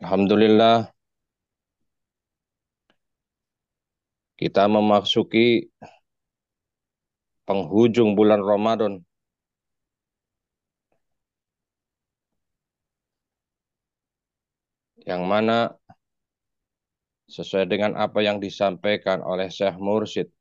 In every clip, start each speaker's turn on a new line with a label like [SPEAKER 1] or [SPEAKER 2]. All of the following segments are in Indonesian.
[SPEAKER 1] Alhamdulillah, kita memasuki penghujung bulan Ramadan, yang mana sesuai dengan apa yang disampaikan oleh Syekh Mursyid,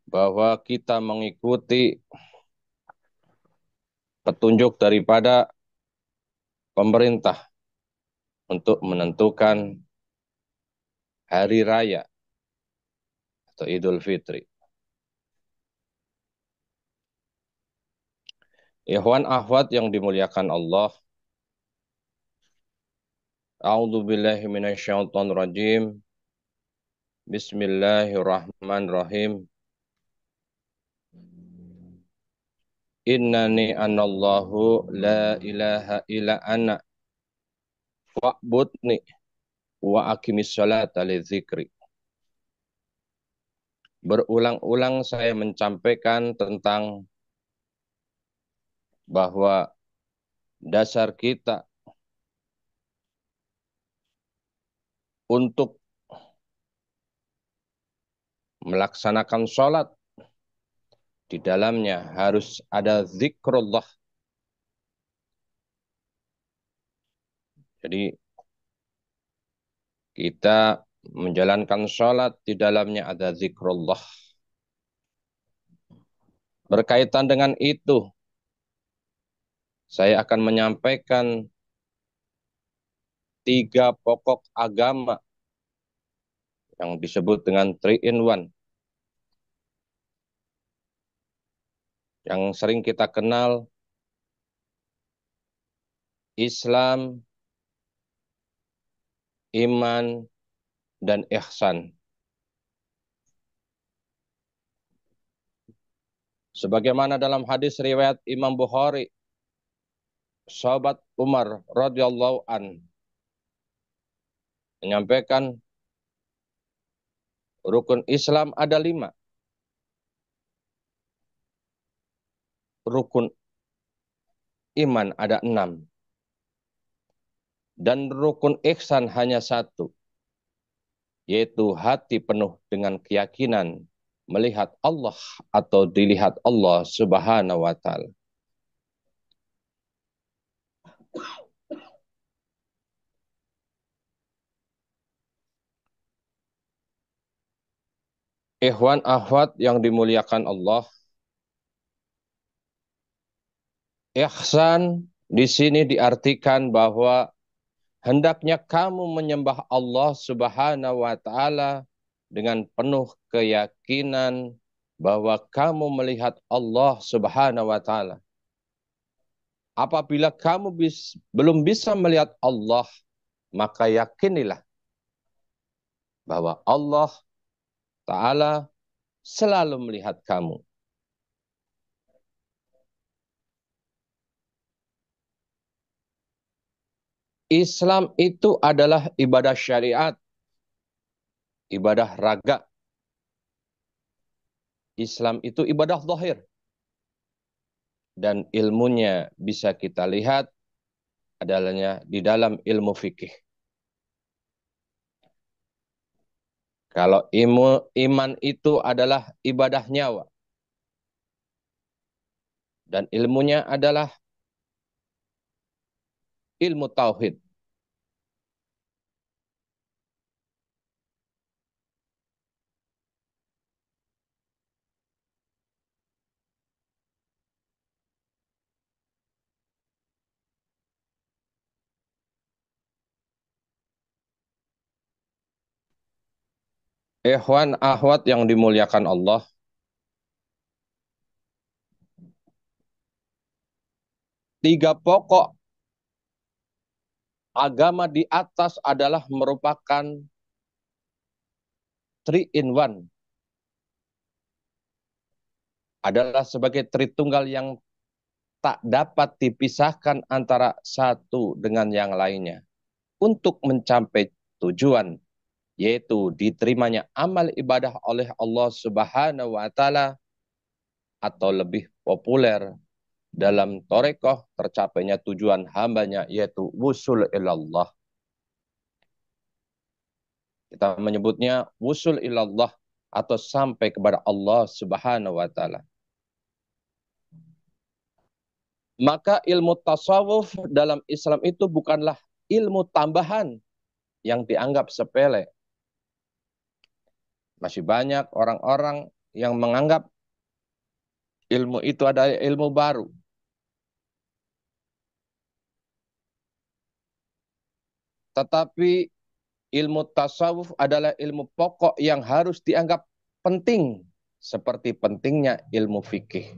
[SPEAKER 1] bahwa kita mengikuti petunjuk daripada pemerintah untuk menentukan hari raya atau Idul Fitri. Ikhwan akhwat yang dimuliakan Allah, A'udzu billahi minasyaitonir rajim. Bismillahirrahmanirrahim. Innani anallahu la ilaha illa ana fa'budni wa aqimis sholata lidzikri. Berulang-ulang saya menyampaikan tentang bahwa dasar kita untuk melaksanakan sholat di dalamnya harus ada zikrullah. Jadi kita menjalankan sholat di dalamnya ada zikrullah. Berkaitan dengan itu, saya akan menyampaikan 3 pokok agama yang disebut dengan 3 in 1, yang sering kita kenal Islam, iman, dan ihsan. Sebagaimana dalam hadis riwayat Imam Bukhari, sahabat Umar radhiyallahu an menyampaikan rukun Islam ada 5, rukun iman ada 6, dan rukun ihsan hanya 1, yaitu hati penuh dengan keyakinan melihat Allah atau dilihat Allah Subhanahu wa Ta'ala. Ikhwan akhwat yang dimuliakan Allah, ihsan di sini diartikan bahwa hendaknya kamu menyembah Allah Subhanahu wa Ta'ala dengan penuh keyakinan bahwa kamu melihat Allah Subhanahu wa Ta'ala. Apabila kamu belum bisa melihat Allah, maka yakinilah bahwa Allah Ta'ala selalu melihat kamu. Islam itu adalah ibadah syariat, ibadah raga. Islam itu ibadah zahir. Dan ilmunya bisa kita lihat adanya di dalam ilmu fikih. Kalau iman itu adalah ibadah nyawa. Dan ilmunya adalah ilmu tauhid. Ikhwan ahwat yang dimuliakan Allah, 3 pokok agama di atas adalah merupakan 3 in 1. Adalah sebagai Tritunggal yang tak dapat dipisahkan antara satu dengan yang lainnya. Untuk mencapai tujuan, yaitu diterimanya amal ibadah oleh Allah Subhanahu wa Ta'ala, atau lebih populer dalam torekoh tercapainya tujuan hambanya, yaitu wusul ilallah. Kita menyebutnya wusul ilallah atau sampai kepada Allah Subhanahu wa taala. Maka ilmu tasawuf dalam Islam itu bukanlah ilmu tambahan yang dianggap sepele. Masih banyak orang-orang yang menganggap ilmu itu adalah ilmu baru. Tetapi ilmu tasawuf adalah ilmu pokok yang harus dianggap penting, seperti pentingnya ilmu fikih.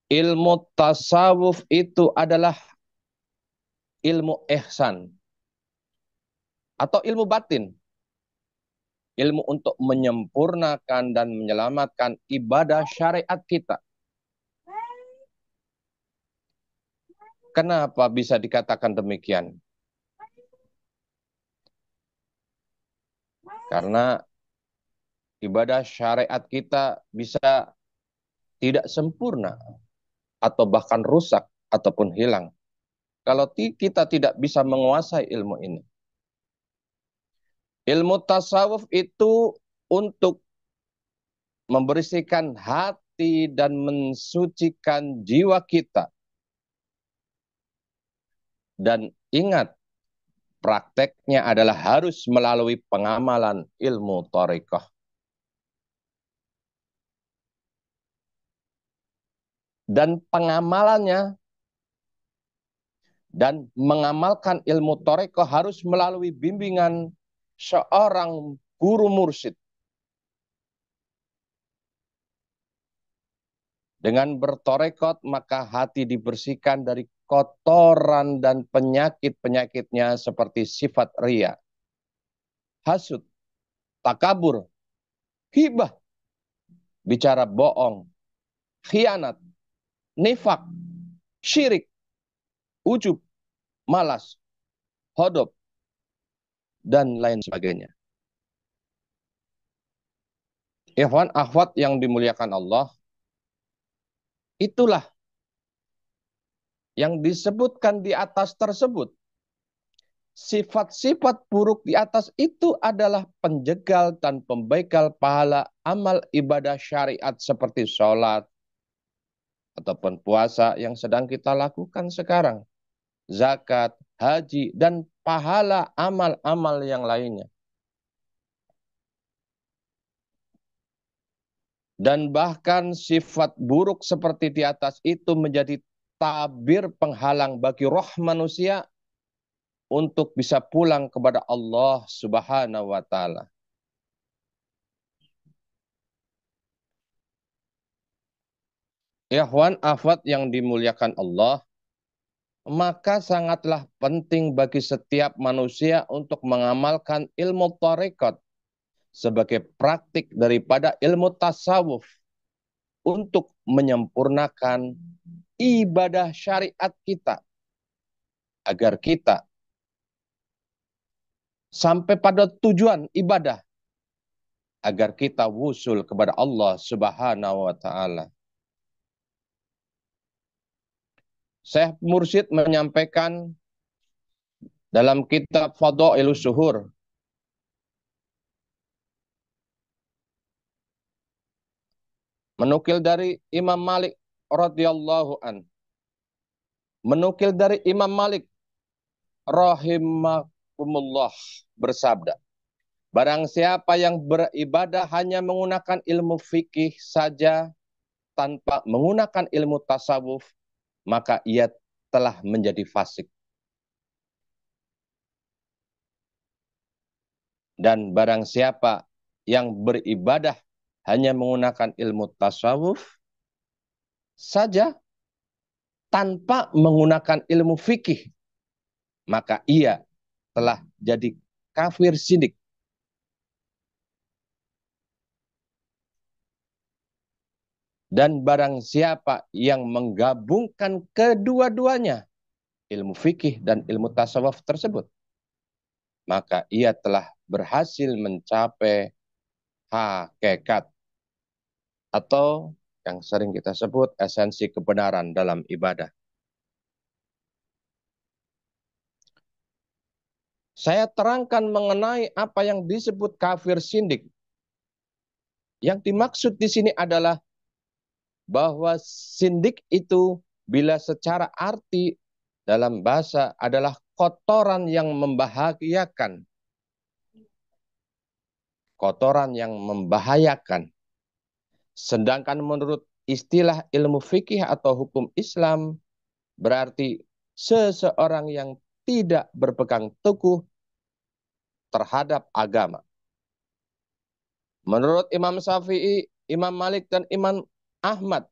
[SPEAKER 1] Ilmu tasawuf itu adalah ilmu ihsan atau ilmu batin. Ilmu untuk menyempurnakan dan menyelamatkan ibadah syariat kita. Kenapa bisa dikatakan demikian? Karena ibadah syariat kita bisa tidak sempurna atau bahkan rusak ataupun hilang kalau kita tidak bisa menguasai ilmu ini. Ilmu tasawuf itu untuk membersihkan hati dan mensucikan jiwa kita. Dan ingat, prakteknya adalah harus melalui pengamalan ilmu thariqah. Dan pengamalannya dan mengamalkan ilmu thariqah harus melalui bimbingan seorang guru mursyid. Dengan bertorekot maka hati dibersihkan dari kotoran dan penyakit-penyakitnya seperti sifat ria, hasud, takabur, hibah, bicara bohong, khianat, nifak, syirik, ujub, malas, hodob, dan lain sebagainya. Ikhwan akhwat yang dimuliakan Allah, itulah yang disebutkan di atas tersebut. Sifat-sifat buruk di atas itu adalah penjegal dan pembegal pahala amal ibadah syariat seperti sholat ataupun puasa yang sedang kita lakukan sekarang, zakat, haji, dan pahala amal-amal yang lainnya. Dan bahkan sifat buruk seperti di atas itu menjadi tabir penghalang bagi roh manusia untuk bisa pulang kepada Allah Subhanahu wa taala. Ikhwan akhwat yang dimuliakan Allah, maka sangatlah penting bagi setiap manusia untuk mengamalkan ilmu tarekat sebagai praktik daripada ilmu tasawuf untuk menyempurnakan ibadah syariat kita agar kita sampai pada tujuan ibadah, agar kita wusul kepada Allah Subhanahu wa taala. Syekh Mursyid menyampaikan dalam kitab Fadailus Syuhur, menukil dari Imam Malik radhiyallahu an. Menukil dari Imam Malik rahimakumullah bersabda, barang siapa yang beribadah hanya menggunakan ilmu fikih saja tanpa menggunakan ilmu tasawuf, maka ia telah menjadi fasik. Dan barang siapa yang beribadah hanya menggunakan ilmu tasawuf saja tanpa menggunakan ilmu fikih, maka ia telah jadi kafir syirik. Dan barang siapa yang menggabungkan kedua-duanya, ilmu fikih dan ilmu tasawuf tersebut, maka ia telah berhasil mencapai hakikat atau yang sering kita sebut esensi kebenaran dalam ibadah. Saya terangkan mengenai apa yang disebut kafir sindik. Yang dimaksud di sini adalah bahwa sindik itu bila secara arti dalam bahasa adalah kotoran yang membahayakan. Kotoran yang membahayakan. Sedangkan menurut istilah ilmu fikih atau hukum Islam, berarti seseorang yang tidak berpegang teguh terhadap agama. Menurut Imam Syafi'i, Imam Malik, dan Imam Ahmad,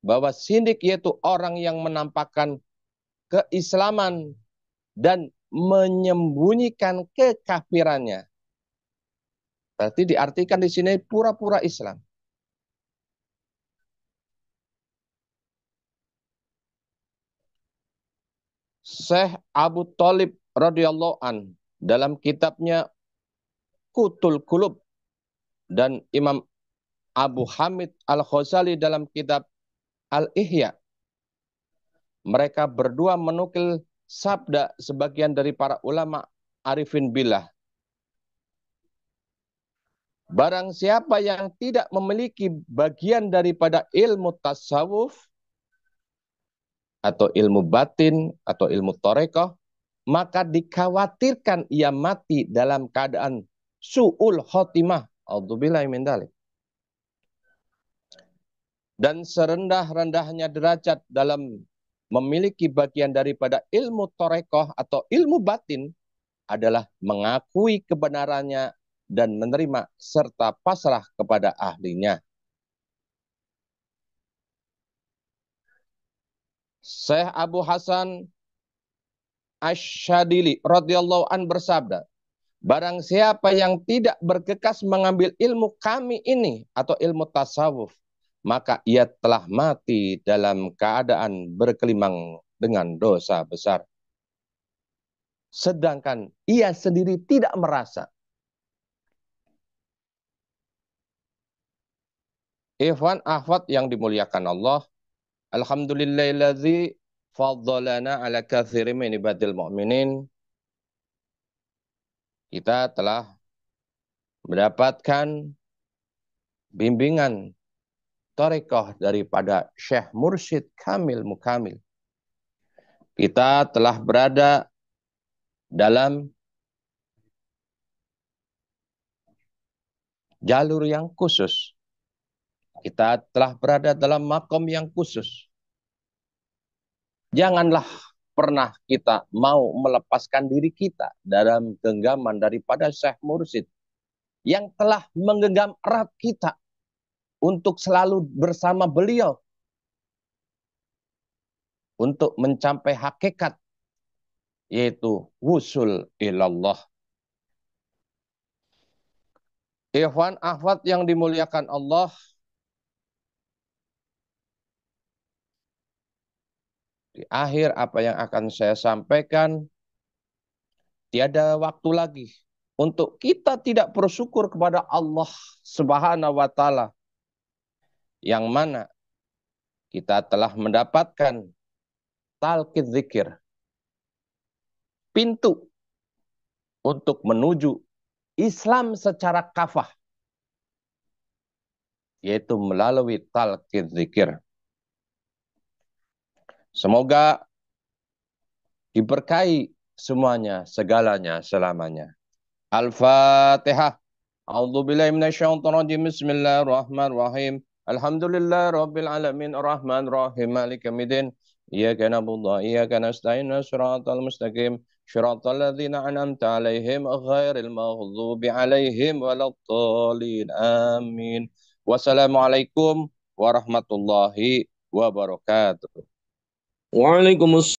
[SPEAKER 1] bahwa sindik yaitu orang yang menampakkan keislaman dan menyembunyikan kekafirannya. Berarti diartikan di sini pura-pura Islam. Syekh Abu Thalib radhiyallahu an dalam kitabnya Qutul Qulub dan Imam Abu Hamid Al-Ghazali dalam kitab Al-Ihya, mereka berdua menukil sabda sebagian dari para ulama arifin billah. Barang siapa yang tidak memiliki bagian daripada ilmu tasawuf atau ilmu batin atau ilmu torekoh, maka dikhawatirkan ia mati dalam keadaan su'ul khotimah. A'udzubillahi min dzalik. Dan serendah-rendahnya derajat dalam memiliki bagian daripada ilmu torekoh atau ilmu batin adalah mengakui kebenarannya dan menerima serta pasrah kepada ahlinya. Syekh Abu Hasan Asyadili radhiyallahu an bersabda, barang siapa yang tidak bergegas mengambil ilmu kami ini atau ilmu tasawuf, maka ia telah mati dalam keadaan berkelimang dengan dosa besar. Sedangkan ia sendiri tidak merasa. Ikhwan akhwat yang dimuliakan Allah, alhamdulillahilladzi faddalana ala katsirin min ibadil mu'minin. Kita telah mendapatkan bimbingan tarekoh daripada Syekh Mursyid Kamil Mukamil. Kita telah berada dalam jalur yang khusus. Kita telah berada dalam makom yang khusus. Janganlah pernah kita mau melepaskan diri kita dalam genggaman daripada Syekh Mursyid yang telah menggenggam erat kita untuk selalu bersama beliau untuk mencapai hakikat, yaitu wusul ilallah. Ikhwan akhwat yang dimuliakan Allah, di akhir apa yang akan saya sampaikan, tiada waktu lagi untuk kita tidak bersyukur kepada Allah Subhanahu wa Ta'ala, yang mana kita telah mendapatkan talqin zikir, pintu untuk menuju Islam secara kafah, yaitu melalui talqin zikir. Semoga diberkahi semuanya, segalanya, selamanya. Al-Fatihah. A'udzubillahi minasyaitonirrajim. Bismillahirrahmanirrahim. Alhamdulillah rabbil alamin arrahmanir rahim maliki yaumiddin. Iyyaka na'budu wa iyyaka nasta'in shiratal mustaqim shiratal ladzina an'amta 'alaihim ghairil maghdubi 'alaihim waladdallin. Amin. Wassalamualaikum warahmatullahi wabarakatuh.
[SPEAKER 2] Waalaikumsalam.